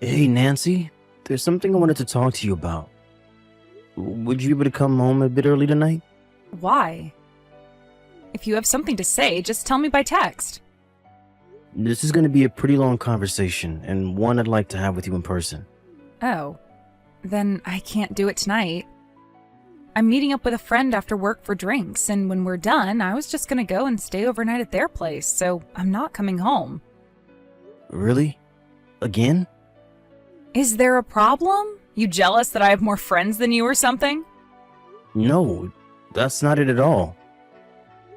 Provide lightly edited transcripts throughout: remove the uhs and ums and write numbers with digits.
Hey, Nancy, there's something I wanted to talk to you about. Would you be able to come home a bit early tonight? Why? If you have something to say, just tell me by text. This is going to be a pretty long conversation, and one I'd like to have with you in person. Oh, then I can't do it tonight. I'm meeting up with a friend after work for drinks, and when we're done, I was just gonna go and stay overnight at their place, so I'm not coming home. Really? Again? Is there a problem? You jealous that I have more friends than you or something? No, that's not it at all.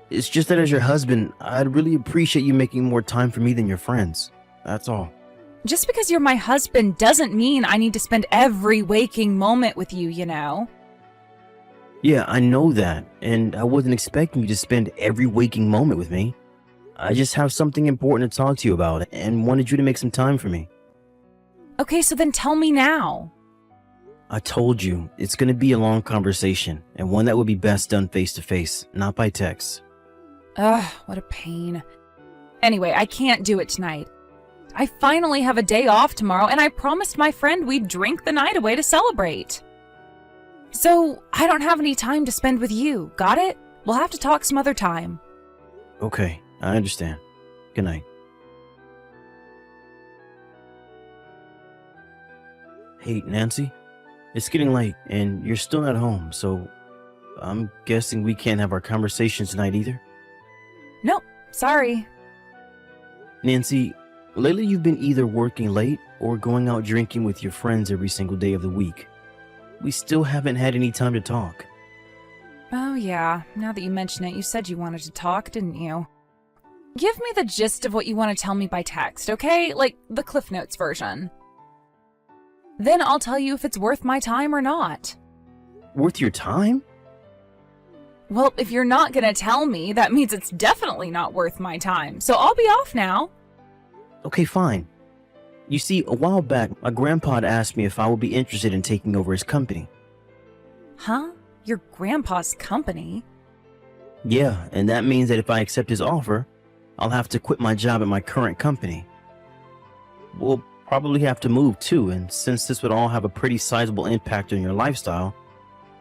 It's just that as your husband, I'd really appreciate you making more time for me than your friends. That's all. Just because you're my husband doesn't mean I need to spend every waking moment with you, you know? Yeah, I know that, and I wasn't expecting you to spend every waking moment with me. I just have something important to talk to you about, and wanted you to make some time for me. Okay, so then tell me now. I told you, it's going to be a long conversation, and one that would be best done face to face, not by text. Ugh, what a pain. Anyway, I can't do it tonight. I finally have a day off tomorrow, and I promised my friend we'd drink the night away to celebrate. So, I don't have any time to spend with you, got it? We'll have to talk some other time. Okay, I understand. Good night. Hey, Nancy? It's getting late, and you're still not home, so I'm guessing we can't have our conversation tonight either? Nope, sorry. Nancy, lately you've been either working late or going out drinking with your friends every single day of the week. We still haven't had any time to talk. Oh yeah, now that you mention it, you said you wanted to talk, didn't you? Give me the gist of what you want to tell me by text, okay? Like the Cliff Notes version. Then I'll tell you if it's worth my time or not. Worth your time? Well, if you're not gonna tell me, that means it's definitely not worth my time, so I'll be off now. Okay, fine. You see, a while back, my grandpa had asked me if I would be interested in taking over his company. Huh? Your grandpa's company? Yeah, and that means that if I accept his offer, I'll have to quit my job at my current company. We'll probably have to move too, and since this would all have a pretty sizable impact on your lifestyle,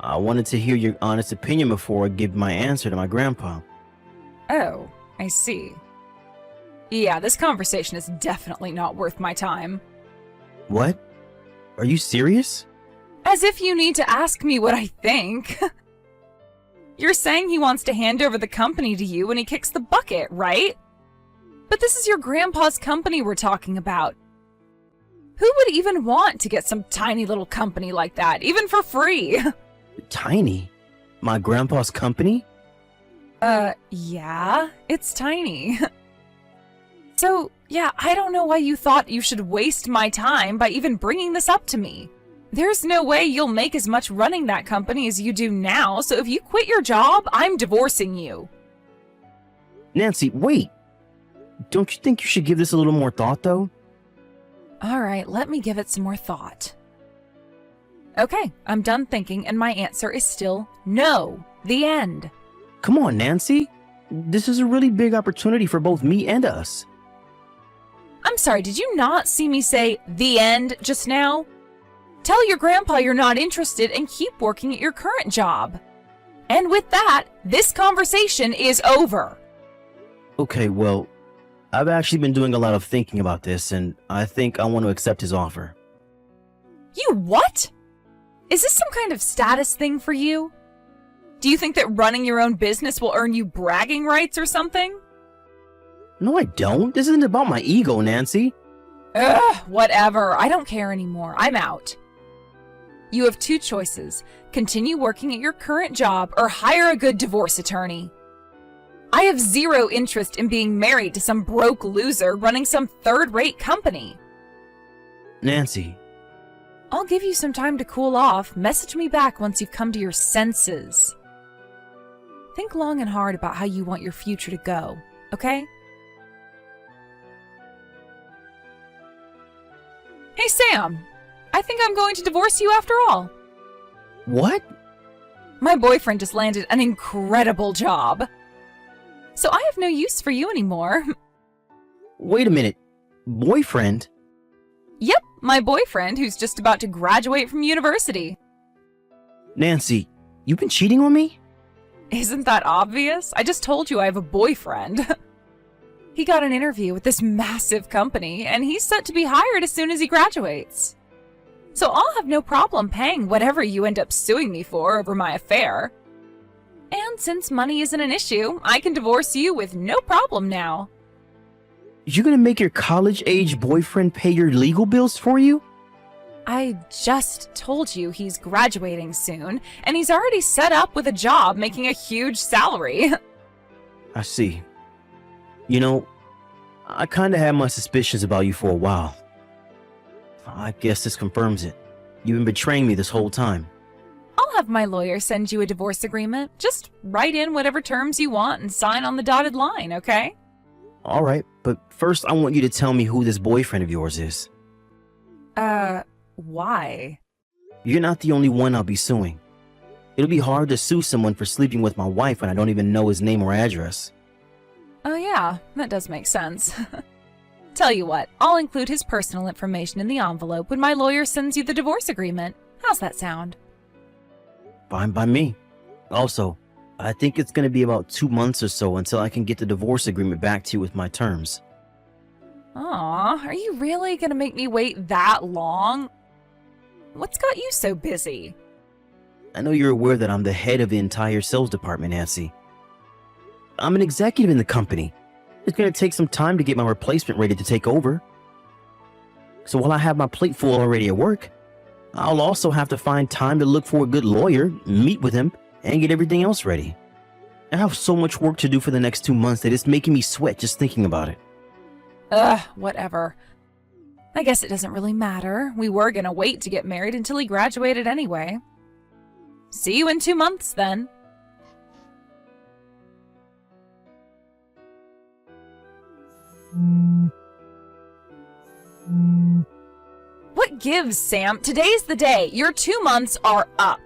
I wanted to hear your honest opinion before I give my answer to my grandpa. Oh, I see. Yeah, this conversation is definitely not worth my time. What? Are you serious? As if you need to ask me what I think. You're saying he wants to hand over the company to you when he kicks the bucket, right? But this is your grandpa's company we're talking about. Who would even want to get some tiny little company like that, even for free? Tiny? My grandpa's company? Yeah, it's tiny. So, yeah, I don't know why you thought you should waste my time by even bringing this up to me. There's no way you'll make as much running that company as you do now, so if you quit your job, I'm divorcing you. Nancy, wait! Don't you think you should give this a little more thought, though? Alright, let me give it some more thought. Okay, I'm done thinking, and my answer is still no. The end. Come on, Nancy. This is a really big opportunity for both me and us. I'm sorry, did you not see me say the end just now? Tell your grandpa you're not interested and keep working at your current job. And with that, this conversation is over. Okay, well, I've actually been doing a lot of thinking about this, and I think I want to accept his offer. You what? Is this some kind of status thing for you? Do you think that running your own business will earn you bragging rights or something? No, I don't. This isn't about my ego, Nancy. Ugh, whatever. I don't care anymore. I'm out. You have two choices. Continue working at your current job or hire a good divorce attorney. I have zero interest in being married to some broke loser running some third-rate company. Nancy. I'll give you some time to cool off. Message me back once you've come to your senses. Think long and hard about how you want your future to go, okay? Hey, Sam. I think I'm going to divorce you after all. What? My boyfriend just landed an incredible job. So I have no use for you anymore. Wait a minute. Boyfriend? Yep, my boyfriend who's just about to graduate from university. Nancy, you've been cheating on me? Isn't that obvious? I just told you I have a boyfriend. He got an interview with this massive company, and he's set to be hired as soon as he graduates. So I'll have no problem paying whatever you end up suing me for over my affair. And since money isn't an issue, I can divorce you with no problem now. You're gonna make your college-age boyfriend pay your legal bills for you? I just told you he's graduating soon, and he's already set up with a job making a huge salary. I see. You know, I kinda had my suspicions about you for a while. I guess this confirms it. You've been betraying me this whole time. I'll have my lawyer send you a divorce agreement. Just write in whatever terms you want and sign on the dotted line, okay? Alright, but first I want you to tell me who this boyfriend of yours is. Why? You're not the only one I'll be suing. It'll be hard to sue someone for sleeping with my wife when I don't even know his name or address. Oh yeah, that does make sense. Tell you what, I'll include his personal information in the envelope when my lawyer sends you the divorce agreement. How's that sound? Fine by me. Also, I think it's gonna be about 2 months or so until I can get the divorce agreement back to you with my terms. Aw, are you really gonna make me wait that long? What's got you so busy? I know you're aware that I'm the head of the entire sales department, Nancy. I'm an executive in the company. It's gonna take some time to get my replacement ready to take over. So while I have my plate full already at work, I'll also have to find time to look for a good lawyer, meet with him, and get everything else ready. I have so much work to do for the next 2 months that it's making me sweat just thinking about it. Ugh, whatever. I guess it doesn't really matter. We were gonna wait to get married until he graduated anyway. See you in 2 months, then. What gives, Sam? Today's the day. Your 2 months are up.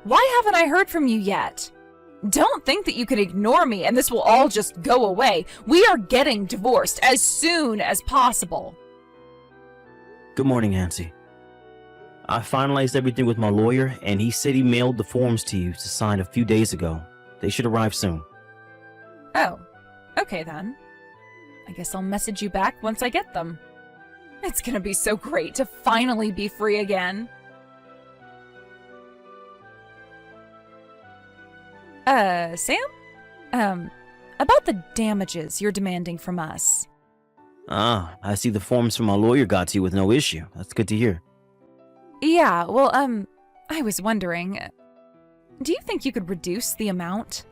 Why haven't I heard from you yet? Don't think that you can ignore me and this will all just go away. We are getting divorced as soon as possible. Good morning, Nancy. I finalized everything with my lawyer, and he said he mailed the forms to you to sign a few days ago. They should arrive soon. Oh, okay then. I guess I'll message you back once I get them. It's gonna be so great to finally be free again. Sam? About the damages you're demanding from us. Ah, I see the forms from my lawyer got to you with no issue. That's good to hear. Yeah, well, I was wondering, do you think you could reduce the amount?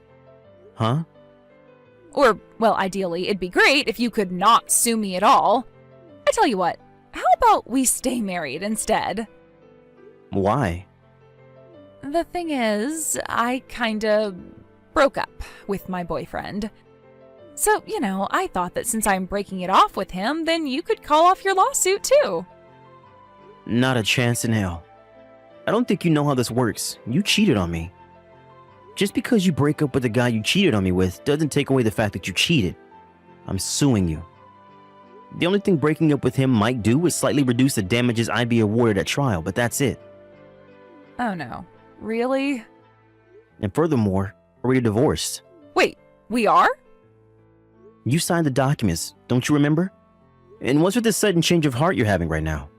Huh? Or, well, ideally, it'd be great if you could not sue me at all. I tell you what, how about we stay married instead? Why? The thing is, I kinda broke up with my boyfriend. So, you know, I thought that since I'm breaking it off with him, then you could call off your lawsuit too. Not a chance in hell. I don't think you know how this works. You cheated on me. Just because you break up with the guy you cheated on me with doesn't take away the fact that you cheated. I'm suing you. The only thing breaking up with him might do is slightly reduce the damages I'd be awarded at trial, but that's it. Oh no. Really? And furthermore, we're already divorced. Wait, we are? You signed the documents, don't you remember? And what's with this sudden change of heart you're having right now?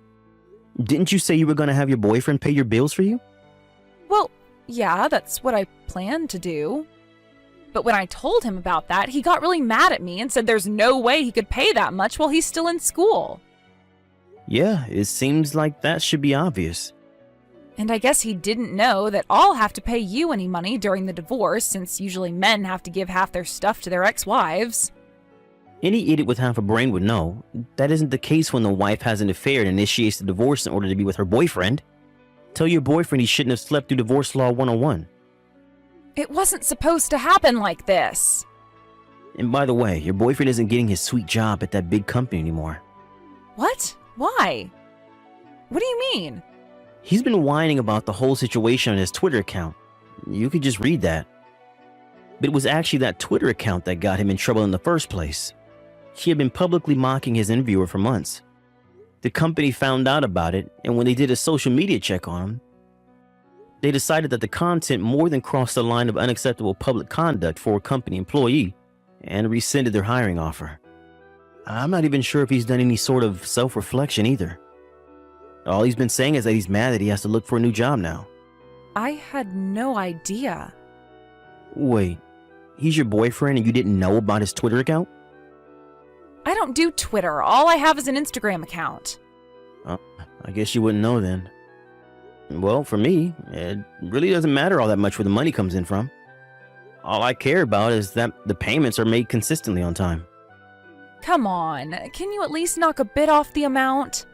Didn't you say you were going to have your boyfriend pay your bills for you? Well, yeah, that's what I planned to do. But when I told him about that, he got really mad at me and said there's no way he could pay that much while he's still in school. Yeah, it seems like that should be obvious. And I guess he didn't know that I'll have to pay you any money during the divorce, since usually men have to give half their stuff to their ex-wives. Any idiot with half a brain would know. That isn't the case when the wife has an affair and initiates the divorce in order to be with her boyfriend. Tell your boyfriend he shouldn't have slept through Divorce Law 101. It wasn't supposed to happen like this. And by the way, your boyfriend isn't getting his sweet job at that big company anymore. What? Why? What do you mean? He's been whining about the whole situation on his Twitter account. You could just read that. But it was actually that Twitter account that got him in trouble in the first place. He had been publicly mocking his interviewer for months. The company found out about it, and when they did a social media check on him, they decided that the content more than crossed the line of unacceptable public conduct for a company employee and rescinded their hiring offer. I'm not even sure if he's done any sort of self-reflection either. All he's been saying is that he's mad that he has to look for a new job now. I had no idea. Wait, he's your boyfriend and you didn't know about his Twitter account? I don't do Twitter. All I have is an Instagram account. I guess you wouldn't know then. Well, for me, it really doesn't matter all that much where the money comes in from. All I care about is that the payments are made consistently on time. Come on, can you at least knock a bit off the amount?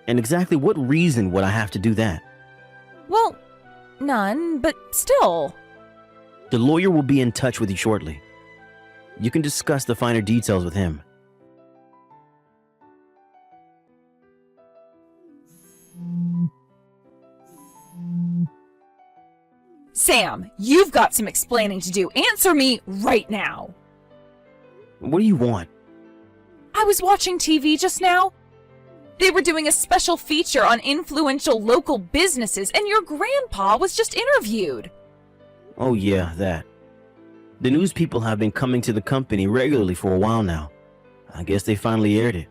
And exactly what reason would I have to do that? Well, none, but still. The lawyer will be in touch with you shortly. You can discuss the finer details with him. Sam, you've got some explaining to do. Answer me right now. What do you want? I was watching TV just now. They were doing a special feature on influential local businesses, and your grandpa was just interviewed. Oh yeah, that. The news people have been coming to the company regularly for a while now. I guess they finally aired it.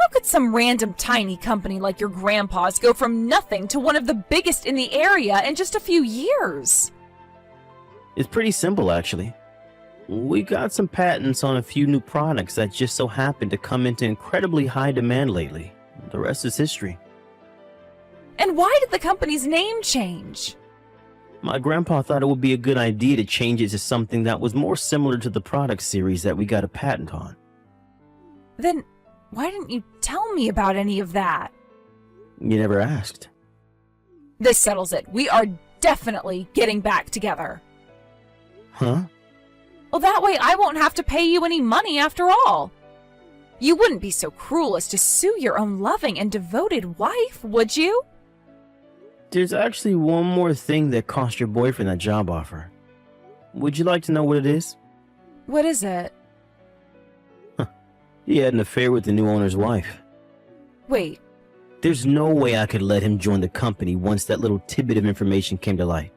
How could some random tiny company like your grandpa's go from nothing to one of the biggest in the area in just a few years? It's pretty simple, actually. We got some patents on a few new products that just so happened to come into incredibly high demand lately. The rest is history. And why did the company's name change? My grandpa thought it would be a good idea to change it to something that was more similar to the product series that we got a patent on. Then why didn't you tell me about any of that? You never asked. This settles it. We are definitely getting back together. Huh? Well, that way I won't have to pay you any money after all. You wouldn't be so cruel as to sue your own loving and devoted wife, would you? There's actually one more thing that cost your boyfriend that job offer. Would you like to know what it is? What is it? He had an affair with the new owner's wife. Wait, There's no way I could let him join the company once that little tidbit of information came to light.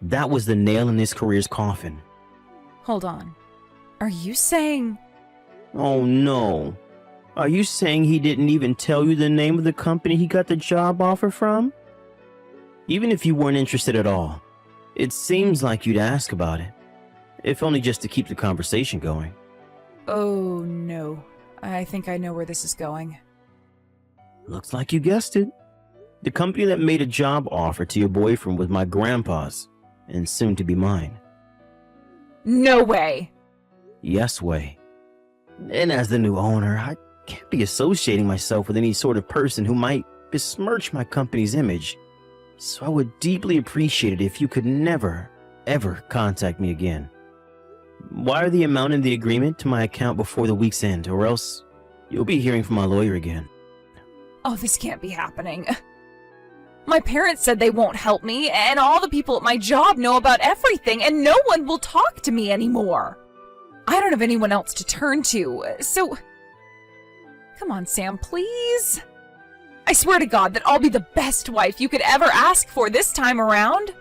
That was the nail in his career's coffin. hold on. Are you saying... Oh no. Are you saying he didn't even tell you the name of the company he got the job offer from? Even if you weren't interested at all, it seems like you'd ask about it. If only just to keep the conversation going. Oh no. I think I know where this is going. Looks like you guessed it. The company that made a job offer to your boyfriend was my grandpa's, and soon to be mine. No way! Yes way. And as the new owner, I can't be associating myself with any sort of person who might besmirch my company's image. So I would deeply appreciate it if you could never, ever contact me again. Wire the amount in the agreement to my account before the week's end, or else you'll be hearing from my lawyer again. Oh, this can't be happening. My parents said they won't help me, and all the people at my job know about everything, and no one will talk to me anymore. I don't have anyone else to turn to, so... Come on, Sam, please. I swear to God that I'll be the best wife you could ever ask for this time around.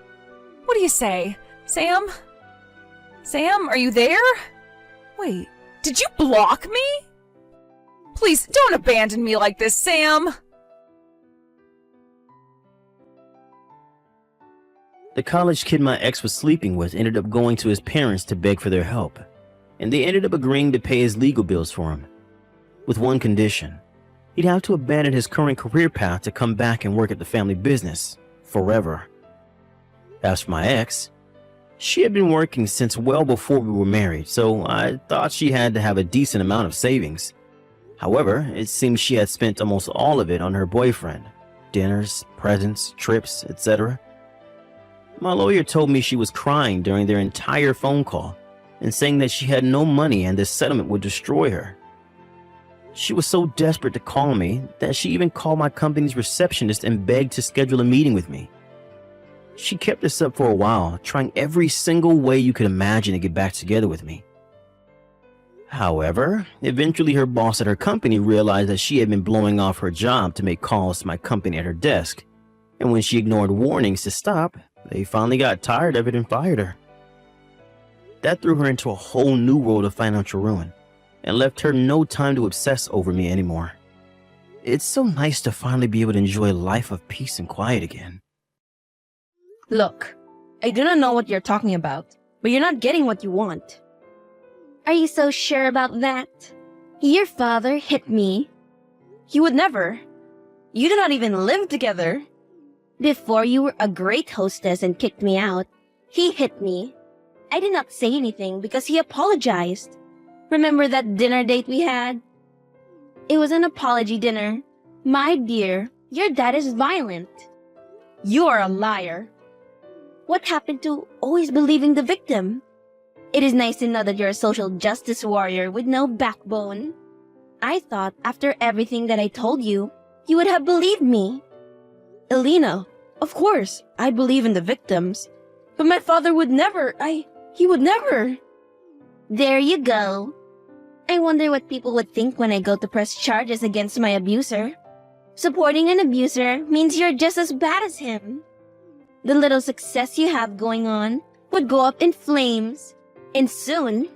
What do you say, Sam? Sam, are you there? Wait, did you block me? Please, don't abandon me like this, Sam. The college kid my ex was sleeping with ended up going to his parents to beg for their help, and they ended up agreeing to pay his legal bills for him, with one condition. He'd have to abandon his current career path to come back and work at the family business, forever. As for my ex, she had been working since well before we were married, so I thought she had to have a decent amount of savings. However, it seems she had spent almost all of it on her boyfriend. Dinners, presents, trips, etc. My lawyer told me she was crying during their entire phone call and saying that she had no money and this settlement would destroy her. She was so desperate to call me that she even called my company's receptionist and begged to schedule a meeting with me. She kept this up for a while, trying every single way you could imagine to get back together with me. However, eventually her boss at her company realized that she had been blowing off her job to make calls to my company at her desk. And when she ignored warnings to stop, they finally got tired of it and fired her. That threw her into a whole new world of financial ruin and left her no time to obsess over me anymore. It's so nice to finally be able to enjoy a life of peace and quiet again. Look, I do not know what you're talking about, but you're not getting what you want. Are you so sure about that? Your father hit me. He would never. You do not even live together. Before you were a great hostess and kicked me out, he hit me. I did not say anything because he apologized. Remember that dinner date we had? It was an apology dinner. My dear, your dad is violent. You are a liar. What happened to always believing the victim? It is nice to know that you're a social justice warrior with no backbone. I thought after everything that I told you, you would have believed me. Elena, of course, I believe in the victims. But my father would never, he would never. There you go. I wonder what people would think when I go to press charges against my abuser. Supporting an abuser means you're just as bad as him. The little success you have going on would go up in flames. And soon,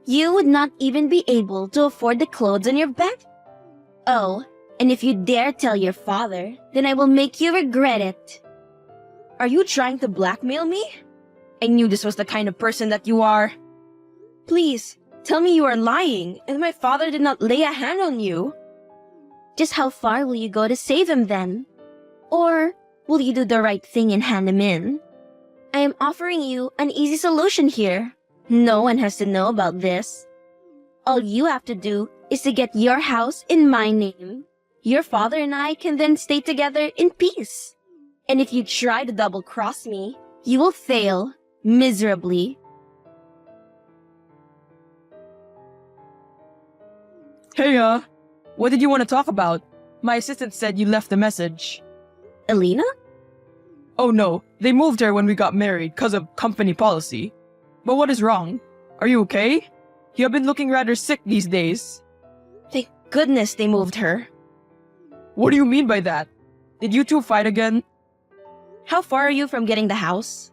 you would not even be able to afford the clothes on your back. Oh, and if you dare tell your father, then I will make you regret it. Are you trying to blackmail me? I knew this was the kind of person that you are. Please, tell me you are lying and my father did not lay a hand on you. Just how far will you go to save him then? Or will you do the right thing and hand him in? I am offering you an easy solution here. No one has to know about this. All you have to do is to get your house in my name. Your father and I can then stay together in peace. And if you try to double-cross me, you will fail miserably. Hey, what did you want to talk about? My assistant said you left a message. Elena? Oh no, they moved her when we got married because of company policy. But what is wrong? Are you okay? You have been looking rather sick these days. Thank goodness they moved her. What do you mean by that? Did you two fight again? How far are you from getting the house?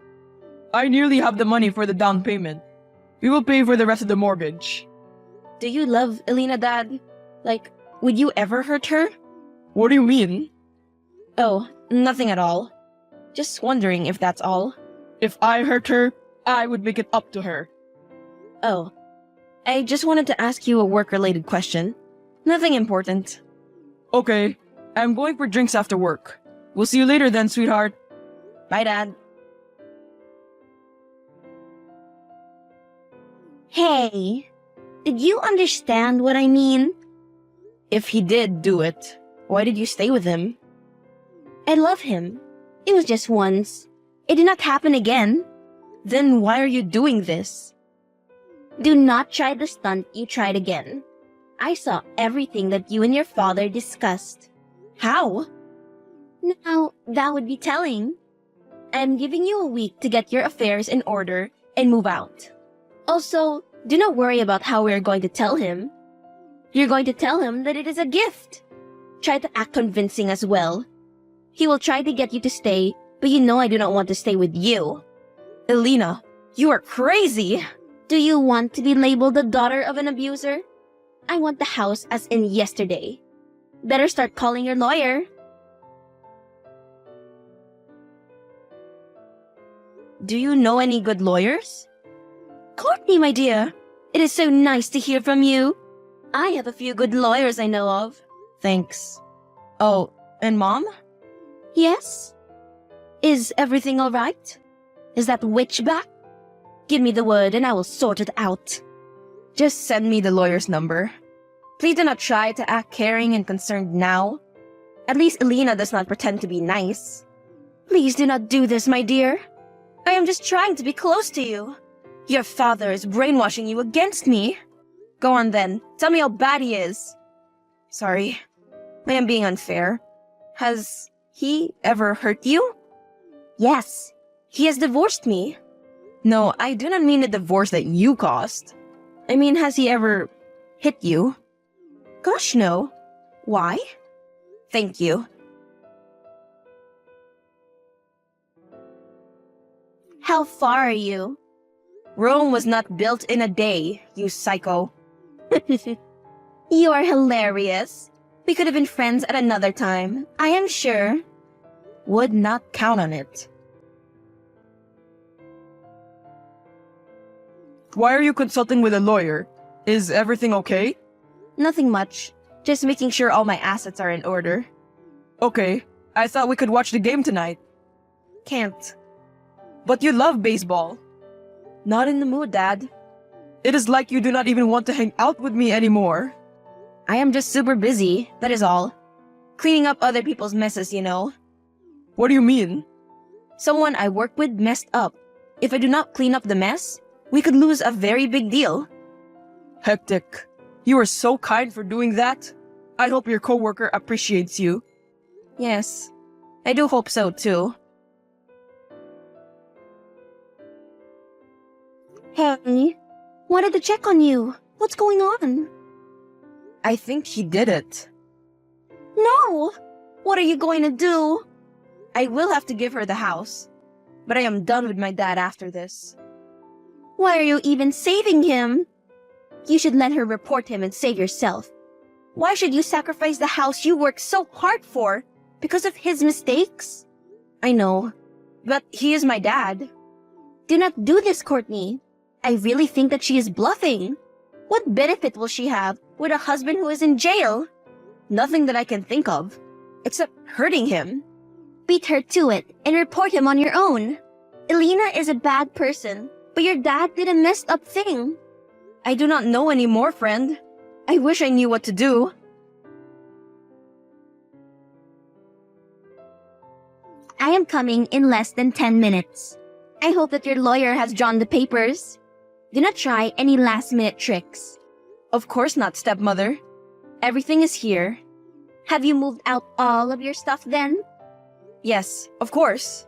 I nearly have the money for the down payment. We will pay for the rest of the mortgage. Do you love Elena, Dad? Like, would you ever hurt her? What do you mean? Oh, nothing at all. Just wondering if that's all. If I hurt her, I would make it up to her. Oh, I just wanted to ask you a work-related question. Nothing important. Okay, I'm going for drinks after work. We'll see you later then, sweetheart. Bye, Dad. Hey, did you understand what I mean? If he did do it, why did you stay with him? I love him. It was just once. It did not happen again. Then why are you doing this? Do not try the stunt you tried again. I saw everything that you and your father discussed. How? Now, that would be telling. I'm giving you a week to get your affairs in order and move out. Also, do not worry about how we are going to tell him. You're going to tell him that it is a gift. Try to act convincing as well. He will try to get you to stay, but you know I do not want to stay with you. Elena, you are crazy! Do you want to be labeled the daughter of an abuser? I want the house as in yesterday. Better start calling your lawyer. Do you know any good lawyers? Courtney, my dear, it is so nice to hear from you. I have a few good lawyers I know of. Thanks. Oh, and Mom? Yes? Is everything all right? Is that witch back? Give me the word and I will sort it out. Just send me the lawyer's number. Please do not try to act caring and concerned now. At least Elena does not pretend to be nice. Please do not do this, my dear. I am just trying to be close to you. Your father is brainwashing you against me. Go on then, tell me how bad he is. Sorry, I am being unfair. Has he ever hurt you? Yes, he has divorced me. No, I do not mean the divorce that you caused. I mean, has he ever Hit you? Gosh, no. Why? Thank you. How far are you? Rome was not built in a day, you psycho. You are hilarious. We could have been friends at another time, I am sure. Would not count on it. Why are you consulting with a lawyer? Is everything okay? Nothing much. Just making sure all my assets are in order. Okay, I thought we could watch the game tonight. Can't. But you love baseball. Not in the mood, Dad. It is like you do not even want to hang out with me anymore. I am just super busy, that is all. Cleaning up other people's messes, you know. What do you mean? Someone I work with messed up. If I do not clean up the mess, we could lose a very big deal. Hectic. You are so kind for doing that. I hope your coworker appreciates you. Yes, I do hope so too. Hey, wanted to check on you. What's going on? I think he did it. No! What are you going to do? I will have to give her the house. But I am done with my dad after this. Why are you even saving him? You should let her report him and save yourself. Why should you sacrifice the house you worked so hard for because of his mistakes? I know, but he is my dad. Do not do this, Courtney. I really think that she is bluffing. What benefit will she have with a husband who is in jail? Nothing that I can think of, except hurting him. Beat her to it and report him on your own. Elena is a bad person, but your dad did a messed up thing. I do not know anymore, friend. I wish I knew what to do. I am coming in less than 10 minutes. I hope that your lawyer has drawn the papers. Do not try any last-minute tricks. Of course not, stepmother. Everything is here. Have you moved out all of your stuff then? Yes, of course.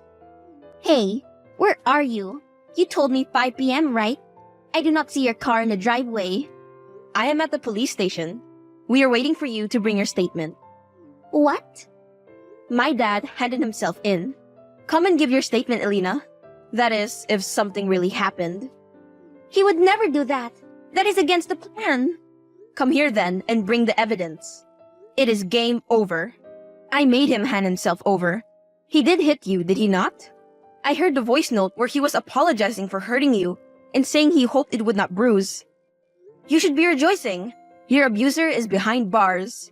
Hey, where are you? You told me 5 p.m., right? I do not see your car in the driveway. I am at the police station. We are waiting for you to bring your statement. What? My dad handed himself in. Come and give your statement, Elena. That is, if something really happened. He would never do that. That is against the plan. Come here then and bring the evidence. It is game over. I made him hand himself over. He did hit you, did he not? I heard the voice note where he was apologizing for hurting you and saying he hoped it would not bruise. You should be rejoicing. Your abuser is behind bars.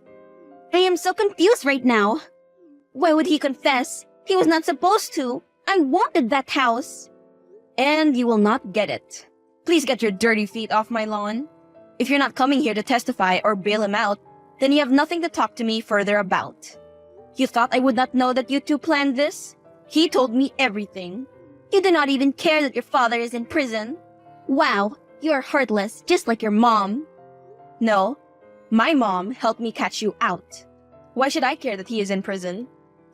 I am so confused right now. Why would he confess? He was not supposed to. I wanted that house. And you will not get it. Please get your dirty feet off my lawn. If you're not coming here to testify or bail him out, then you have nothing to talk to me further about. You thought I would not know that you two planned this? He told me everything. You do not even care that your father is in prison. Wow, you are heartless, just like your mom. No, my mom helped me catch you out. Why should I care that he is in prison?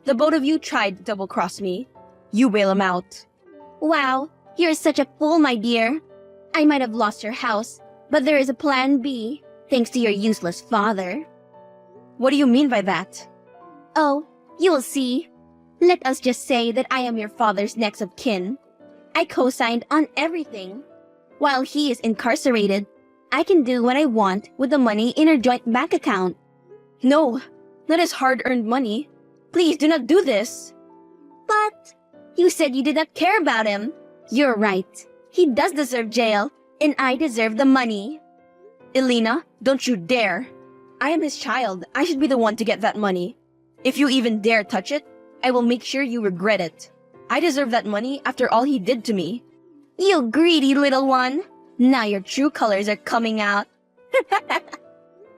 The both of you tried to double-cross me. You bail him out. Wow, you're such a fool, my dear. I might have lost your house, but there is a plan B, thanks to your useless father. What do you mean by that? Oh, you will see. Let us just say that I am your father's next of kin. I co-signed on everything. While he is incarcerated, I can do what I want with the money in our joint bank account. No, that is hard-earned money. Please do not do this. But you said you did not care about him. You're right. He does deserve jail, and I deserve the money. Elena, don't you dare. I am his child. I should be the one to get that money. If you even dare touch it, I will make sure you regret it. I deserve that money after all he did to me. You greedy little one. Now your true colors are coming out.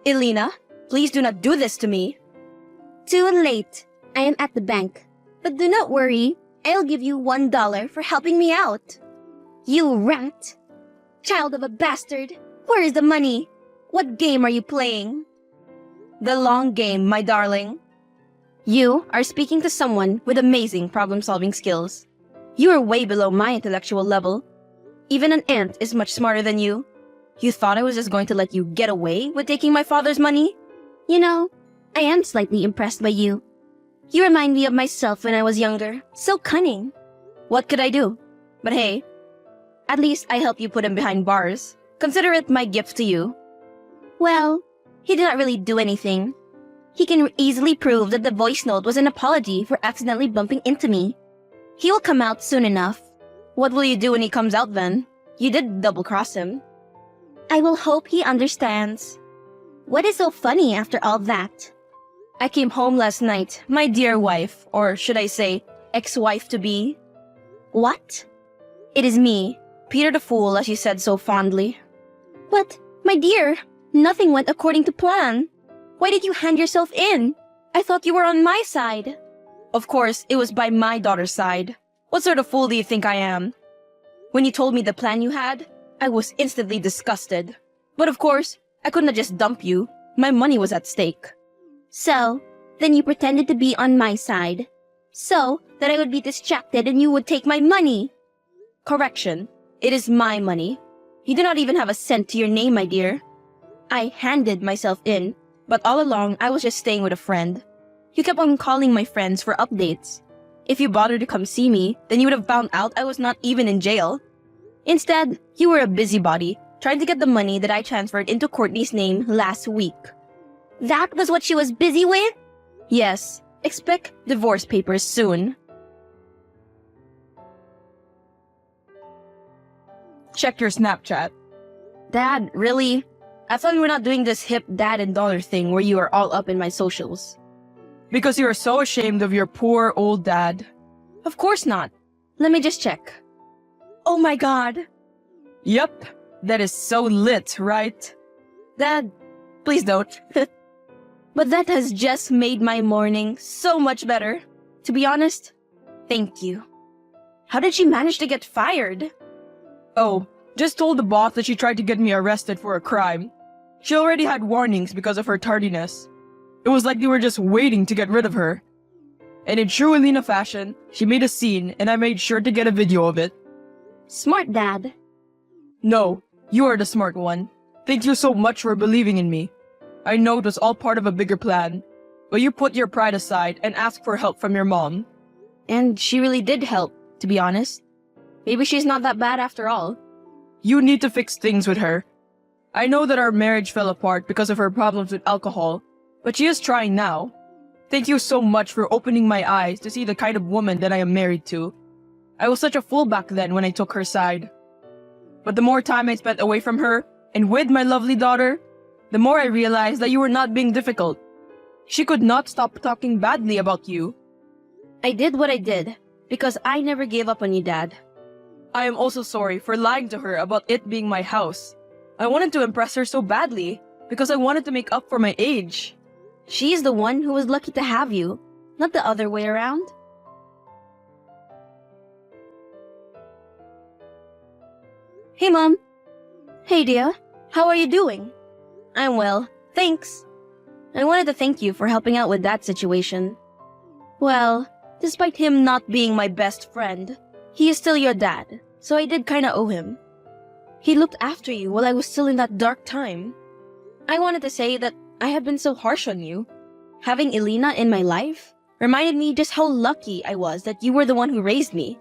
Elena, please do not do this to me. Too late. I am at the bank. But do not worry. I'll give you $1 for helping me out. You rat. Child of a bastard. Where is the money? What game are you playing? The long game, my darling. You are speaking to someone with amazing problem-solving skills. You are way below my intellectual level. Even an ant is much smarter than you. You thought I was just going to let you get away with taking my father's money? You know, I am slightly impressed by you. You remind me of myself when I was younger. So cunning. What could I do? But hey, at least I helped you put him behind bars. Consider it my gift to you. Well, he did not really do anything. He can easily prove that the voice note was an apology for accidentally bumping into me. He will come out soon enough. What will you do when he comes out then? You did double-cross him. I will hope he understands. What is so funny after all that? I came home last night, my dear wife, or should I say, ex-wife-to-be. What? It is me, Peter the Fool, as you said so fondly. But, my dear, nothing went according to plan. Why did you hand yourself in? I thought you were on my side. Of course, it was by my daughter's side. What sort of fool do you think I am? When you told me the plan you had, I was instantly disgusted. But of course, I couldn't just dump you. My money was at stake. So, then you pretended to be on my side. So, that I would be distracted and you would take my money. Correction. It is my money. You do not even have a cent to your name, my dear. I handed myself in, but all along I was just staying with a friend. You kept on calling my friends for updates. If you bothered to come see me, then you would have found out I was not even in jail. Instead, you were a busybody, trying to get the money that I transferred into Courtney's name last week. That was what she was busy with? Yes. Expect divorce papers soon. Check your Snapchat. Dad, really? I thought we were not doing this hip dad and daughter thing where you are all up in my socials. Because you are so ashamed of your poor old dad. Of course not. Let me just check. Oh my god. Yep, that is so lit, right? Dad, Please don't. but that has just made my morning so much better. To be honest, thank you. How did she manage to get fired? Oh, just told the boss that she tried to get me arrested for a crime. She already had warnings because of her tardiness. It was like they were just waiting to get rid of her. And in true Alina fashion, she made a scene and I made sure to get a video of it. Smart dad. No, you are the smart one. Thank you so much for believing in me. I know it was all part of a bigger plan, but you put your pride aside and asked for help from your mom. And she really did help, to be honest. Maybe she's not that bad after all. You need to fix things with her. I know that our marriage fell apart because of her problems with alcohol, but she is trying now. Thank you so much for opening my eyes to see the kind of woman that I am married to. I was such a fool back then when I took her side. But the more time I spent away from her and with my lovely daughter, the more I realized that you were not being difficult. She could not stop talking badly about you. I did what I did, because I never gave up on you, Dad. I am also sorry for lying to her about it being my house. I wanted to impress her so badly because I wanted to make up for my age. She is the one who was lucky to have you, not the other way around. Hey, Mom. Hey, dear. How are you doing? I'm well, thanks. I wanted to thank you for helping out with that situation. Well, despite him not being my best friend, he is still your dad, so I did kinda owe him. He looked after you while I was still in that dark time. I wanted to say that I have been so harsh on you. Having Elena in my life reminded me just how lucky I was that you were the one who raised me.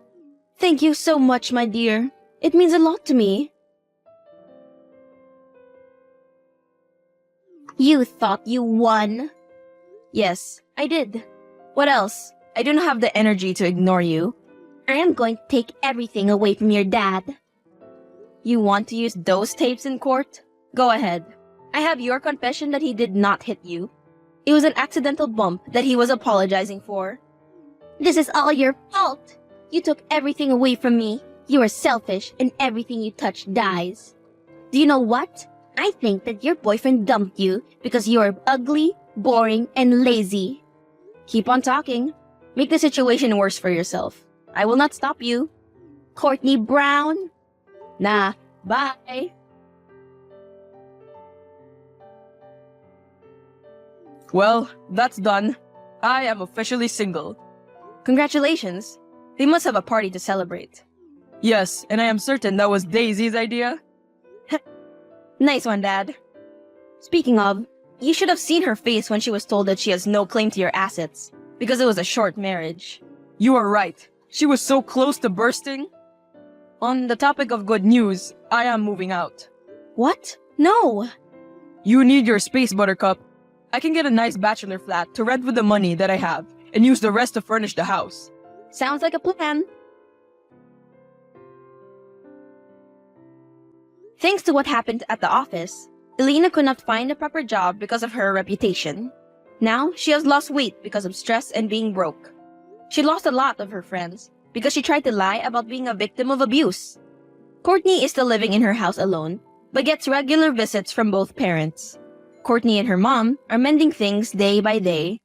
Thank you so much, my dear. It means a lot to me. You thought you won? Yes, I did. What else? I don't have the energy to ignore you. I am going to take everything away from your dad. You want to use those tapes in court? Go ahead. I have your confession that he did not hit you. It was an accidental bump that he was apologizing for. This is all your fault. You took everything away from me. You are selfish and everything you touch dies. Do you know what? I think that your boyfriend dumped you because you are ugly, boring, and lazy. Keep on talking. Make the situation worse for yourself. I will not stop you. Courtney Brown? Nah, bye. Well, that's done. I am officially single. Congratulations. They must have a party to celebrate. Yes, and I am certain that was Daisy's idea. Nice one, Dad. Speaking of, you should have seen her face when she was told that she has no claim to your assets, because it was a short marriage. You are right. She was so close to bursting. On the topic of good news, I am moving out. What? No! You need your space, Buttercup. I can get a nice bachelor flat to rent with the money that I have and use the rest to furnish the house. Sounds like a plan. Thanks to what happened at the office, Elena could not find a proper job because of her reputation. Now, she has lost weight because of stress and being broke. She lost a lot of her friends because she tried to lie about being a victim of abuse. Courtney is still living in her house alone, but gets regular visits from both parents. Courtney and her mom are mending things day by day,